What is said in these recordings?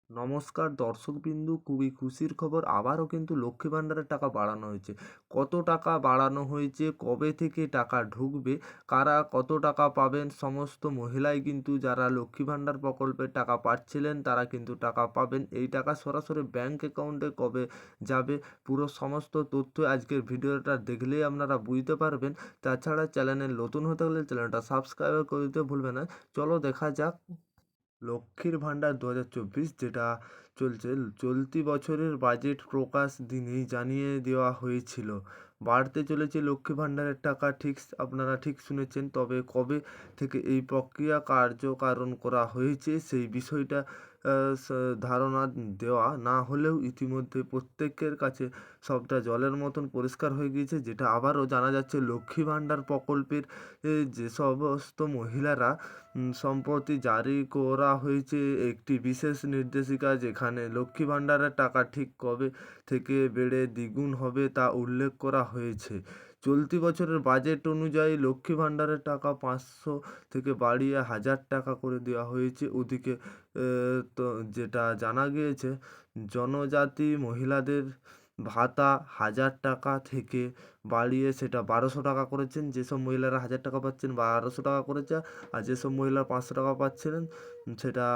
নমস্কার দর্শকবিন্দু, খুবই খুশির খবর। আবারও কিন্তু লক্ষ্মী ভাণ্ডারের টাকা বাড়ানো হয়েছে। কত টাকা বাড়ানো হয়েছে, কবে থেকে টাকা ঢুকবে, কারা কত টাকা পাবেন, সমস্ত মহিলাই কিন্তু যারা লক্ষ্মী ভাণ্ডার প্রকল্পের টাকা পাচ্ছিলেন তারা কিন্তু টাকা পাবেন। এই টাকা সরাসরি ব্যাঙ্ক অ্যাকাউন্টে কবে যাবে, পুরো সমস্ত তথ্য আজকের ভিডিওটা দেখলেই আপনারা বুঝতে পারবেন। তাছাড়া চ্যানেলে নতুন হতে হলে চ্যানেলটা সাবস্ক্রাইব করে দিতে ভুলবেন না। চলো দেখা যাক। লক্ষ্মীর ভাণ্ডার 2024 যেটা চলছে, চলতি বছরের বাজেট প্রকাশ দিনেই জানিয়ে দেওয়া হয়েছিল বাড়তে চলেছে লক্ষ্মী ভাণ্ডারের টাকা। আপনারা ঠিক শুনেছেন। তবে কবে থেকে এই প্রক্রিয়া কার্যকারণ করা হয়েছে সেই বিষয়টা ধারণা দেওয়া না হলেও ইতিমধ্যে প্রত্যেকের কাছে সবটা জলের মতন পরিষ্কার হয়ে গিয়েছে। যেটা আবারও জানা যাচ্ছে, লক্ষ্মী ভাণ্ডার প্রকল্পের যে সমস্ত মহিলারা সম্প্রতি জারি করা হয়েছে একটি বিশেষ নির্দেশিকা, যেখানে লক্ষ্মী ভাণ্ডারের টাকা ঠিক কবে থেকে বেড়ে দ্বিগুণ হবে তা উল্লেখ করা হয়েছে। চলতি বছরের বাজেট অনুযায়ী লক্ষ্মী ভাণ্ডারের টাকা 500 থেকে বাড়িয়ে 1000 টাকা করে দেওয়া হয়েছে। ওদিকে তো যেটা জানা গিয়েছে, জনজাতি মহিলাদের ভাতা 1000 টাকা থেকে বাড়িয়ে সেটা 1200 টাকা করেছেন। যেসব মহিলারা 1000 টাকা পাচ্ছেন 1200 টাকা করেছে, আর যেসব মহিলা 500 টাকা পাচ্ছিলেন সেটা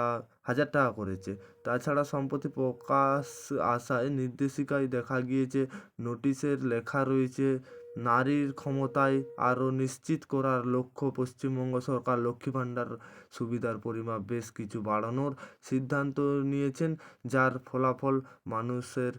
1000 টাকা করেছে। তাছাড়া সম্প্রতি প্রকাশ আসায় নির্দেশিকায় দেখা গিয়েছে, নোটিশের লেখা রয়েছে, নারীর ক্ষমতায় আরও নিশ্চিত করার লক্ষ্য পশ্চিমবঙ্গ সরকার লক্ষ্মী ভাণ্ডার সুবিধার পরিমাপ বেশ কিছু বাড়ানোর সিদ্ধান্ত নিয়েছেন, যার ফলাফল মানুষের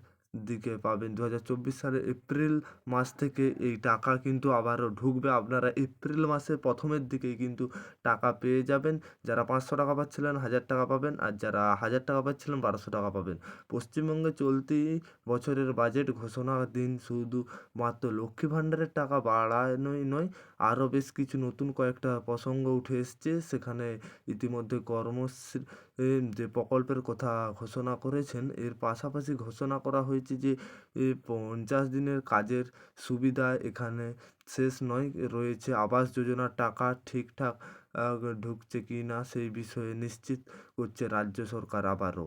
দিকে পাবেন 2024 সালের এপ্রিল মাস থেকে। এই টাকা কিন্তু আবারও ঢুকবে। আপনারা এপ্রিল মাসের প্রথমের দিকেই কিন্তু টাকা পেয়ে যাবেন। যারা 500 টাকা পাচ্ছিলেন 1000 টাকা পাবেন, আর যারা 1000 টাকা পাচ্ছিলেন 1200 টাকা পাবেন। পশ্চিমবঙ্গে চলতি বছরের বাজেট ঘোষণার দিন শুধু মাত্র লক্ষ্মী ভাণ্ডারের টাকা বাড়ানোই নয়, আরও বেশ কিছু নতুন কয়েকটা প্রসঙ্গ উঠে এসছে। সেখানে ইতিমধ্যে কর্মশ্রী যে প্রকল্পের কথা ঘোষণা করেছেন, এর পাশাপাশি ঘোষণা করা হয়েছে যে 50 দিনের কাজের সুবিধা এখানে শেষ নয়, রয়েছে আবাস যোজনার টাকা ঠিকঠাক ঢুকছে কি না সেই বিষয়ে নিশ্চিত করছে রাজ্য সরকার আবারও।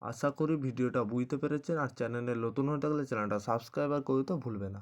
আশা করি ভিডিওটা বুঝতে পেরেছেন, আর চ্যানেলে নতুন হয়ে থাকলে চ্যানেলটা সাবস্ক্রাইব আর করতে ভুলবে না।